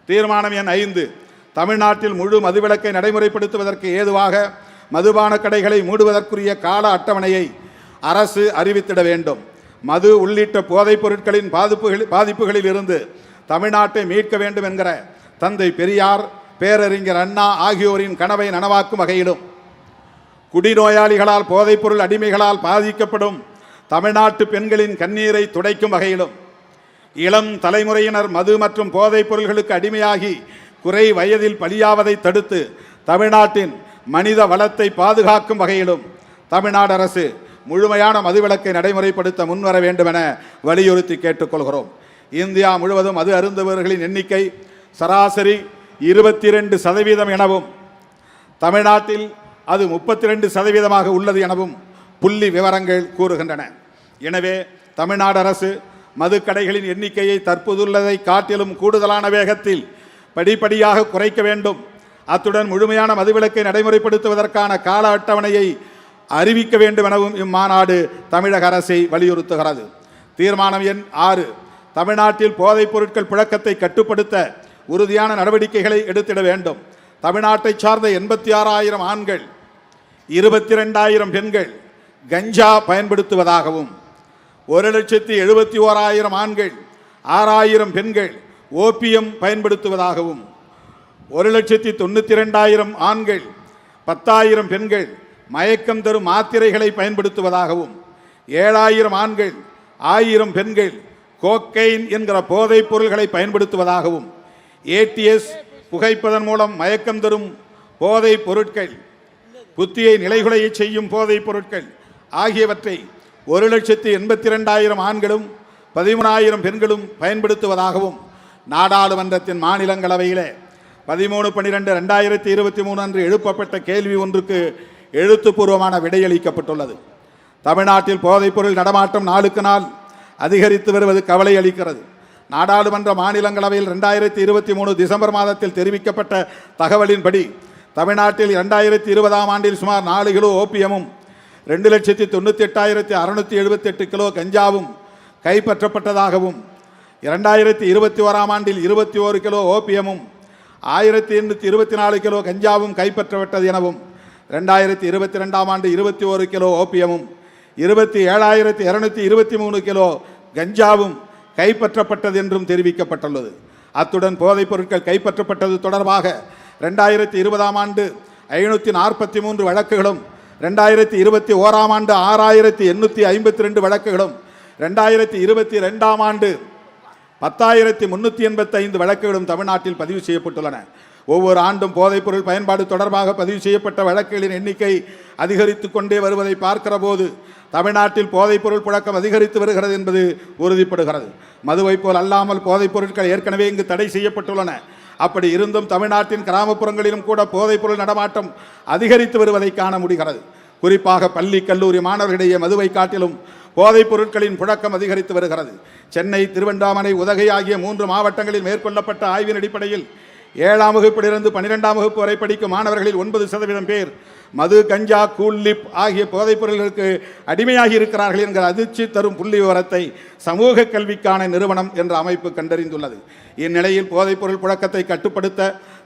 தீர்மானம் எண் 5, தமிழ்நாட்டில் முழு மதுவிலக்கை நடைமுறைப்படுத்துவதற்கு ஏதுவாக மதுபான கடைகளை மூடுவதற்குரிய கால அட்டவணையை அரசு அறிவித்திட வேண்டும். மது உள்ளிட்ட போதைப் பொருட்களின் பாதிப்புகளில் இருந்து தமிழ்நாட்டை மீட்க வேண்டும் என்கிற தந்தை பெரியார், பேரறிஞர் அண்ணா ஆகியோரின் கனவை நனவாக்கும் வகையிலும், குடிநோயாளிகளால் போதைப்பொருள் அடிமைகளால் பாதிக்கப்படும் தமிழ்நாட்டு பெண்களின் கண்ணீரை துடைக்கும் வகையிலும், இளம் தலைமுறையினர் மது மற்றும் போதைப் பொருள்களுக்கு அடிமையாகி குறை வயதில் பலியாவதை தடுத்து தமிழ்நாட்டின் மனித வளத்தை பாதுகாக்கும் வகையிலும் தமிழ்நாடு அரசு முழுமையான மதுவிலக்கை நடைமுறைப்படுத்த முன்வர வேண்டும் என வலியுறுத்தி கேட்டுக்கொள்கிறோம். இந்தியா முழுவதும் மது அருந்துபவர்களின் எண்ணிக்கை சராசரி 22% எனவும் தமிழ்நாட்டில் அது 32% உள்ளது எனவும் புள்ளி விவரங்கள் கூறுகின்றன. எனவே தமிழ்நாடு அரசு மதுக்கடைகளின் எண்ணிக்கையை தற்போதுள்ளதை காட்டிலும் கூடுதலான வேகத்தில் படிப்படியாக குறைக்க வேண்டும். அத்துடன் முழுமையான மதுவிலக்கை நடைமுறைப்படுத்துவதற்கான கால அட்டவணையை அறிவிக்க வேண்டும் எனவும் இம்மாநாடு தமிழக அரசை வலியுறுத்துகிறது. தீர்மானம் எண் 6, தமிழ்நாட்டில் போதைப் பொருட்கள் புழக்கத்தை கட்டுப்படுத்த உறுதியான நடவடிக்கைகளை எடுத்திட வேண்டும். தமிழ்நாட்டை சார்ந்த 86,000 ஆண்கள், 22,000 பெண்கள் கஞ்சா பயன்படுத்துவதாகவும், 1,71,000 ஆண்கள், 6,000 பெண்கள் ஓபியம் பயன்படுத்துவதாகவும், 1,92,000 ஆண்கள், 10,000 பெண்கள் மயக்கம் தரும் மாத்திரைகளை பயன்படுத்துவதாகவும், 7,000 ஆண்கள், 1,000 பெண்கள் கோக்கைன் என்கிற போதைப் பொருள்களை பயன்படுத்துவதாகவும், ஏடிஎஸ் புகைப்பதன் மூலம் மயக்கம் தரும் போதைப் பொருட்கள், புத்தியை நிலைகுலைய செய்யும் போதைப் பொருட்கள் ஆகியவற்றை 1,82,000 ஆண்களும் 13,000 பெண்களும் பயன்படுத்துவதாகவும் நாடாளுமன்றத்தின் மாநிலங்களவையிலே 13/12/2023 அன்று எழுப்பப்பட்ட கேள்வி ஒன்றுக்கு எழுத்துப்பூர்வமான விடையளிக்கப்பட்டுள்ளது. தமிழ்நாட்டில் போதைப்பொருள் நடமாட்டம் நாளுக்கு நாள் அதிகரித்து வருவது கவலை அளிக்கிறது. நாடாளுமன்ற மாநிலங்களவையில் 2023 டிசம்பர் மாதத்தில் தெரிவிக்கப்பட்ட தகவலின்படி தமிழ்நாட்டில் 2020ஆம் ஆண்டில் சுமார் 4 கிலோ ஓபியமும் 2,98,678 கிலோ கஞ்சாவும் கைப்பற்றப்பட்டதாகவும், 2021ஆம் ஆண்டில் 21 கிலோ ஓபியமும் 1,824 கிலோ கஞ்சாவும் கைப்பற்றப்பட்டது எனவும், 2022ஆம் ஆண்டு 21 கிலோ ஓபியமும் 27,223 கிலோ கஞ்சாவும் கைப்பற்றப்பட்டது என்றும் தெரிவிக்கப்பட்டுள்ளது. அத்துடன் போதைப் பொருட்கள் கைப்பற்றப்பட்டது தொடர்பாக 2020ஆம் ஆண்டு 543 வழக்குகளும், 2021ஆம் ஆண்டு 6,852 வழக்குகளும், 2022ஆம் ஆண்டு 10,385 வழக்குகளும் தமிழ்நாட்டில் பதிவு செய்யப்பட்டுள்ளன. ஒவ்வொரு ஆண்டும் போதைப்பொருள் பயன்பாடு தொடர்பாக பதிவு செய்யப்பட்ட வழக்குகளின் எண்ணிக்கை அதிகரித்து கொண்டே வருவதை பார்க்கிற போது தமிழ்நாட்டில் போதைப்பொருள் புழக்கம் அதிகரித்து வருகிறது என்பது உறுதிப்படுகிறது. மதுவை போல் அல்லாமல் போதைப் பொருட்கள் ஏற்கனவே இங்கு தடை செய்யப்பட்டுள்ளன. அப்படி இருந்தும் தமிழ்நாட்டின் கிராமப்புறங்களிலும் கூட போதைப்பொருள் நடமாட்டம் அதிகரித்து வருவதை காண முடிகிறது. குறிப்பாக பள்ளி கல்லூரி மாணவர்களிடையே மதுவை காட்டிலும் போதைப் பொருட்களின் புழக்கம் அதிகரித்து வருகிறது. சென்னை, திருவண்ணாமலை, உதகை ஆகிய 3 மாவட்டங்களில் மேற்கொள்ளப்பட்ட ஆய்வின் அடிப்படையில் 7ஆம் வகுப்பிலிருந்து 12ஆம் வகுப்பு வரை படிக்கும் மாணவர்களில் 9% பேர் மது, கஞ்சா, கூல்லிப் ஆகிய போதைப் பொருட்களுக்கு அடிமையாகி இருக்கிறார்கள் என்கிற அதிர்ச்சி தரும் புள்ளி விவரத்தை சமூக கல்விக்கான நிறுவனம் என்ற அமைப்பு கண்டறிந்துள்ளது. இந்நிலையில் போதைப்பொருள் புழக்கத்தை கட்டுப்படுத்த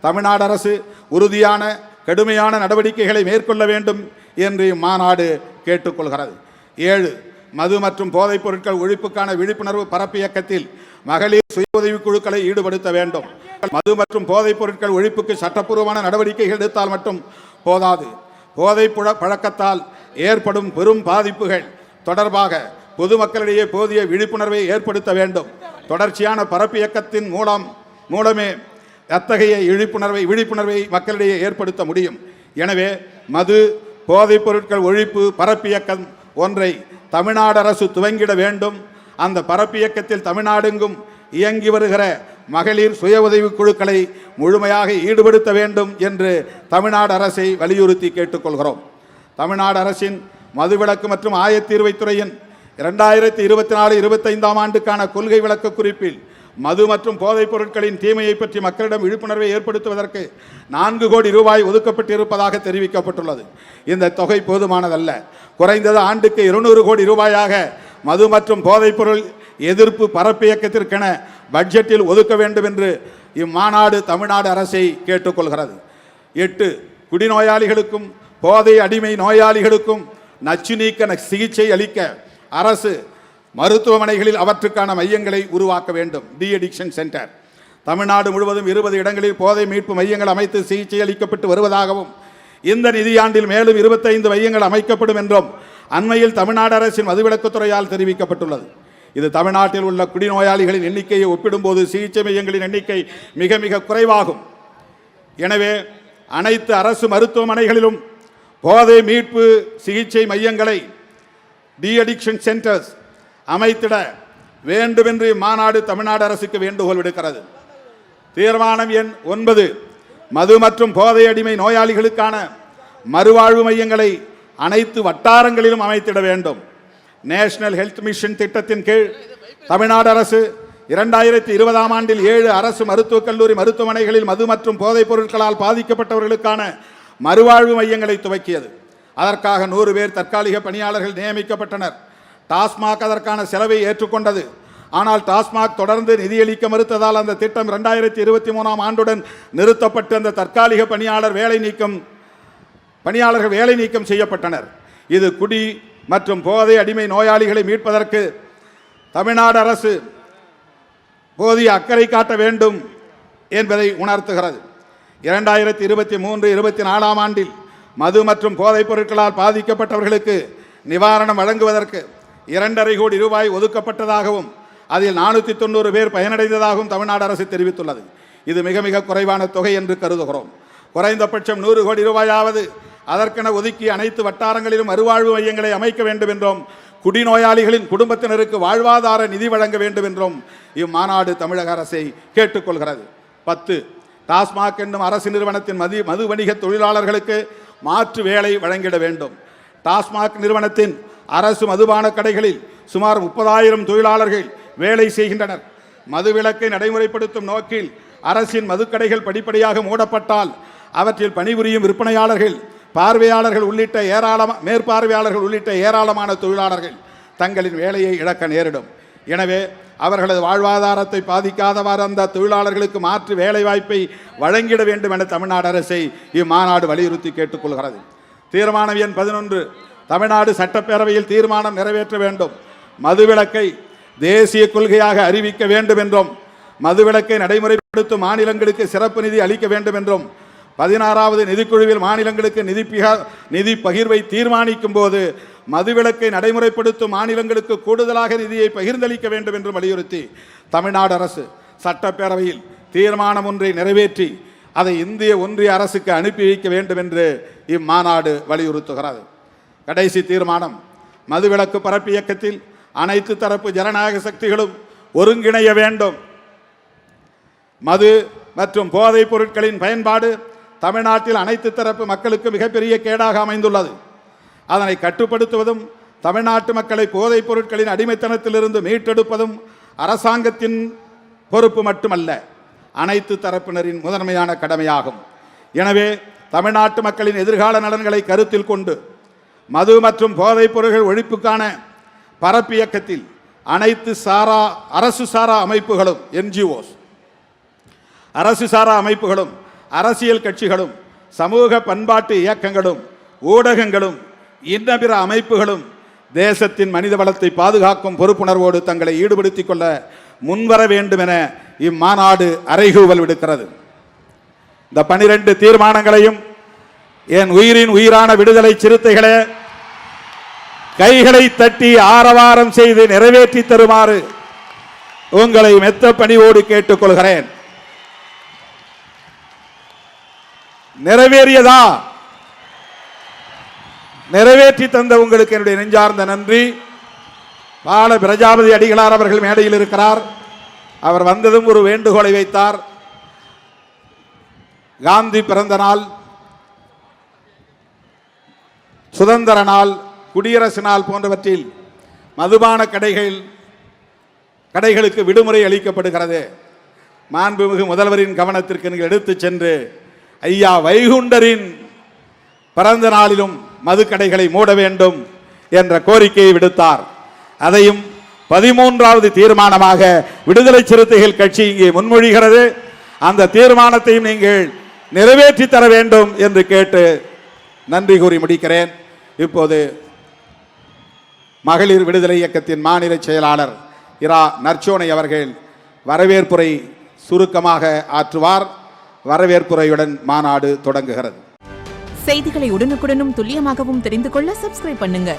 தமிழ்நாடு அரசு உறுதியான கடுமையான நடவடிக்கைகளை மேற்கொள்ள வேண்டும் என்று இம்மாநாடு கேட்டுக்கொள்கிறது. 7. மது மற்றும் போதைப் பொருட்கள் ஒழிப்புக்கான விழிப்புணர்வு பரப்பு இயக்கத்தில் மகளிர் சுய உதவி குழுக்களை ஈடுபடுத்த வேண்டும். மது மற்றும் போதைப் பொருட்கள் ஒழிப்புக்கு சட்டப்பூர்வமான நடவடிக்கைகள் எடுத்தால் மட்டும் போதாது. போதைப் பழக்கத்தால் ஏற்படும் பெரும் பாதிப்புகள் தொடர்பாக பொதுமக்களிடையே போதிய விழிப்புணர்வை ஏற்படுத்த வேண்டும். தொடர்ச்சியான பரப்பு இயக்கத்தின் மூலமே அத்தகைய விழிப்புணர்வை மக்களிடையே ஏற்படுத்த முடியும். எனவே மது போதைப் பொருட்கள் ஒழிப்பு பரப்பு இயக்கம் ஒன்றை தமிழ்நாடு அரசு துவங்கிட வேண்டும். அந்த பரப்பு இயக்கத்தில் தமிழ்நாடெங்கும் இயங்கி வருகிற மகளிர் சுய உதவி குழுக்களை முழுமையாக ஈடுபடுத்த வேண்டும் என்று தமிழ்நாடு அரசை வலியுறுத்தி கேட்டுக்கொள்கிறோம். தமிழ்நாடு அரசின் மதுவிலக்கு மற்றும் ஆயத்தீர்வைத்துறையின் 2024-25ஆம் ஆண்டுக்கான கொள்கை விளக்க குறிப்பில் மது மற்றும் போதைப் பொருட்களின் தீமையை பற்றி மக்களிடம் விழிப்புணர்வை ஏற்படுத்துவதற்கு 4 கோடி ரூபாய் ஒதுக்கப்பட்டிருப்பதாக தெரிவிக்கப்பட்டுள்ளது. இந்த தொகை போதுமானதல்ல. குறைந்தது ஆண்டுக்கு 200 கோடி ரூபாயாக மது மற்றும் போதைப் பொருள் எதிர்ப்பு பரப்பு இயக்கத்திற்கென பட்ஜெட்டில் ஒதுக்க வேண்டும் என்று இம்மாநாடு தமிழ்நாடு அரசை கேட்டுக்கொள்கிறது. 8. குடிநோயாளிகளுக்கும் போதை அடிமை நோயாளிகளுக்கும் நச்சு நீக்க சிகிச்சை அளிக்க அரசு மருத்துவமனைகளில் அவற்றுக்கான மையங்களை உருவாக்க வேண்டும். De addiction centre. தமிழ்நாடு முழுவதும் 20 இடங்களில் போதை மீட்பு மையங்கள் அமைத்து சிகிச்சை அளிக்கப்பட்டு வருவதாகவும் இந்த நிதியாண்டில் மேலும் 25 மையங்கள் அமைக்கப்படும் என்றும் அண்மையில் தமிழ்நாடு அரசின் மதுவிலக்குத்துறையால் தெரிவிக்கப்பட்டுள்ளது. இது தமிழ்நாட்டில் உள்ள குடிநோயாளிகளின் எண்ணிக்கையை ஒப்பிடும்போது சிகிச்சை மையங்களின் எண்ணிக்கை மிக மிக குறைவாகும். எனவே அனைத்து அரசு மருத்துவமனைகளிலும் போதை மீட்பு சிகிச்சை மையங்களை டி அடிக்ஷன் சென்டர்ஸ் அமைத்திட வேண்டுமென்று இம்மாநாடு தமிழ்நாடு அரசுக்கு வேண்டுகோள் விடுக்கிறது. தீர்மானம் எண் 9. மது மற்றும் போதை அடிமை நோயாளிகளுக்கான மறுவாழ்வு மையங்களை அனைத்து வட்டாரங்களிலும் அமைத்திட வேண்டும். நேஷனல் ஹெல்த் மிஷன் திட்டத்தின் கீழ் தமிழ்நாடு அரசு 2020ஆம் ஆண்டில் 7 அரசு மருத்துவக் கல்லூரி மருத்துவமனைகளில் மது மற்றும் போதைப் பொருட்களால் பாதிக்கப்பட்டவர்களுக்கான மறுவாழ்வு மையங்களை துவக்கியது. அதற்காக 100 பேர் தற்காலிக பணியாளர்கள் நியமிக்கப்பட்டனர். டாஸ்மாக் அதற்கான செலவை ஏற்றுக்கொண்டது. ஆனால் டாஸ்மாக் தொடர்ந்து நிதியளிக்க மறுத்ததால் அந்த திட்டம் 2023ஆம் ஆண்டுடன் நிறுத்தப்பட்டு அந்த தற்காலிக பணியாளர்கள் வேலை நீக்கம் செய்யப்பட்டனர். இது குடி மற்றும் போதை அடிமை நோயாளிகளை மீட்பதற்கு தமிழ்நாடு அரசு போதிய அக்கறை காட்ட வேண்டும் என்பதை உணர்த்துகிறது. 2023-24ஆம் ஆண்டில் மது மற்றும் போதைப் பொருட்களால் பாதிக்கப்பட்டவர்களுக்கு நிவாரணம் வழங்குவதற்கு 2.5 கோடி ரூபாய் ஒதுக்கப்பட்டதாகவும் அதில் 490 பேர் பயனடைந்ததாகவும் தமிழ்நாடு அரசு தெரிவித்துள்ளது. இது மிக மிக குறைவான தொகை என்று கருதுகிறோம். குறைந்தபட்சம் 100 கோடி ரூபாயாவது அதற்கென ஒதுக்கி அனைத்து வட்டாரங்களிலும் மறுவாழ்வு மையங்களை அமைக்க வேண்டும் என்றும் குடிநோயாளிகளின் குடும்பத்தினருக்கு வாழ்வாதார நிதி வழங்க வேண்டும் என்றும் இம்மாநாடு தமிழக அரசை கேட்டுக்கொள்கிறது. 10. டாஸ்மாக் என்னும் அரசு நிறுவனத்தின் மது வணிக தொழிலாளர்களுக்கு மாற்று வேலை வழங்கிட வேண்டும். டாஸ்மாக் நிறுவனத்தின் அரசு மதுபான கடைகளில் சுமார் 30,000 தொழிலாளர்கள் வேலை செய்கின்றனர். மதுவிலக்கை நடைமுறைப்படுத்தும் நோக்கில் அரசின் மதுக்கடைகள் படிப்படியாக மூடப்பட்டால் அவற்றில் பணிபுரியும் விற்பனையாளர்கள் மேற்பார்வையாளர்கள் உள்ளிட்ட ஏராளமான தொழிலாளர்கள் தங்களின் வேலையை இழக்க நேரிடும். எனவே அவர்களது வாழ்வாதாரத்தை பாதிக்காதவாறு அந்த தொழிலாளர்களுக்கு மாற்று வேலை வாய்ப்பை வழங்கிட வேண்டும் என தமிழ்நாடு அரசை இம்மாநாடு வலியுறுத்தி கேட்டுக்கொள்கிறது. தீர்மானம் எண் 11. தமிழ்நாடு சட்டப்பேரவையில் தீர்மானம் நிறைவேற்ற வேண்டும். மதுவிலக்கை தேசிய கொள்கையாக அறிவிக்க வேண்டும் என்றும் மதுவிலக்கை நடைமுறைப்படுத்தும் மாநிலங்களுக்கு சிறப்பு நிதி அளிக்க வேண்டும் என்றும் 16வது நிதிக்குழுவில் மாநிலங்களுக்கு நிதி பகிர்வை தீர்மானிக்கும் போது மதுவிலக்கை நடைமுறைப்படுத்தும் மாநிலங்களுக்கு கூடுதலாக நிதியை பகிர்ந்தளிக்க வேண்டும் என்று வலியுறுத்தி தமிழ்நாடு அரசு சட்டப்பேரவையில் தீர்மானம் ஒன்றை நிறைவேற்றி அதை இந்திய ஒன்றிய அரசுக்கு அனுப்பி வைக்க வேண்டும் என்று இம்மாநாடு வலியுறுத்துகிறது. கடைசி தீர்மானம். மதுவிலக்கு பரப்பு இயக்கத்தில் அனைத்து தரப்பு ஜனநாயக சக்திகளும் ஒருங்கிணைய வேண்டும். மது மற்றும் போதைப் பொருட்களின் பயன்பாடு தமிழ்நாட்டில் அனைத்து தரப்பு மக்களுக்கு மிகப்பெரிய கேடாக அமைந்துள்ளது. அதனை கட்டுப்படுத்துவதும் தமிழ்நாட்டு மக்களை போதைப் பொருட்களின் அடிமைத்தனத்திலிருந்து மீட்டெடுப்பதும் அரசாங்கத்தின் பொறுப்பு மட்டுமல்ல, அனைத்து தரப்பினரின் முதன்மையான கடமையாகும். எனவே தமிழ்நாட்டு மக்களின் எதிர்கால நலன்களை கருத்தில் கொண்டு மது மற்றும் போதைப் பொருட்கள் ஒழிப்புக்கான பரப்பு இயக்கத்தில் அனைத்து அரசு சாரா அமைப்புகளும் NGOs, அரசு சாரா அமைப்புகளும், அரசியல் கட்சிகளும், சமூக பண்பாட்டு இயக்கங்களும், ஊடகங்களும், இன்ன பிற அமைப்புகளும் தேசத்தின் மனித வளத்தை பாதுகாக்கும் பொறுப்புணர்வோடு தங்களை ஈடுபடுத்திக் கொள்ள முன்வர வேண்டும் என இம்மாநாடு அறைகூவல் விடுக்கிறது. இந்த 12 தீர்மானங்களையும் என் உயிரின் உயிரான விடுதலை சிறுத்தைகளே கைகளை தட்டி ஆரவாரம் செய்து நிறைவேற்றி தருமாறு உங்களை மெத்த பணிவோடு கேட்டுக்கொள்கிறேன். நிறைவேறியதா? நிறைவேற்றி தந்த உங்களுக்கு என்னுடைய நெஞ்சார்ந்த நன்றி. பால பிரஜாபதி அடிகளார் அவர்கள் மேடையில் இருக்கிறார். அவர் வந்ததும் ஒரு வேண்டுகோளை வைத்தார். காந்தி பிறந்த நாள், சுதந்திர நாள், குடியரசு நாள் போன்றவற்றில் மதுபான கடைகளுக்கு விடுமுறை அளிக்கப்படுகிறது. மாண்புமிகு முதல்வரின் கவனத்திற்கு நீங்கள் எடுத்துச் சென்று ஐயா வைகுண்டரின் பிறந்த நாளிலும் மதுக்கடைகளை மூட வேண்டும் என்ற கோரிக்கையை விடுத்தார். அதையும் 13வது தீர்மானமாக விடுதலை சிறுத்தைகள் கட்சி இங்கே முன்மொழிகிறது. அந்த தீர்மானத்தையும் நீங்கள் நிறைவேற்றி தர வேண்டும் என்று கேட்டு நன்றி கூறி முடிக்கிறேன். இப்போது மகளிர் விடுதலை இயக்கத்தின் மாநில செயலாளர் இரா நற்சோனை அவர்கள் வரவேற்புரை சுருக்கமாக ஆற்றுவார். வரவேற்புரையுடன் மாநாடு தொடங்குகிறது. செய்திகளை உடனுக்குடனும் துல்லியமாகவும் தெரிந்து கொள்ள சப்ஸ்கிரைப் பண்ணுங்க.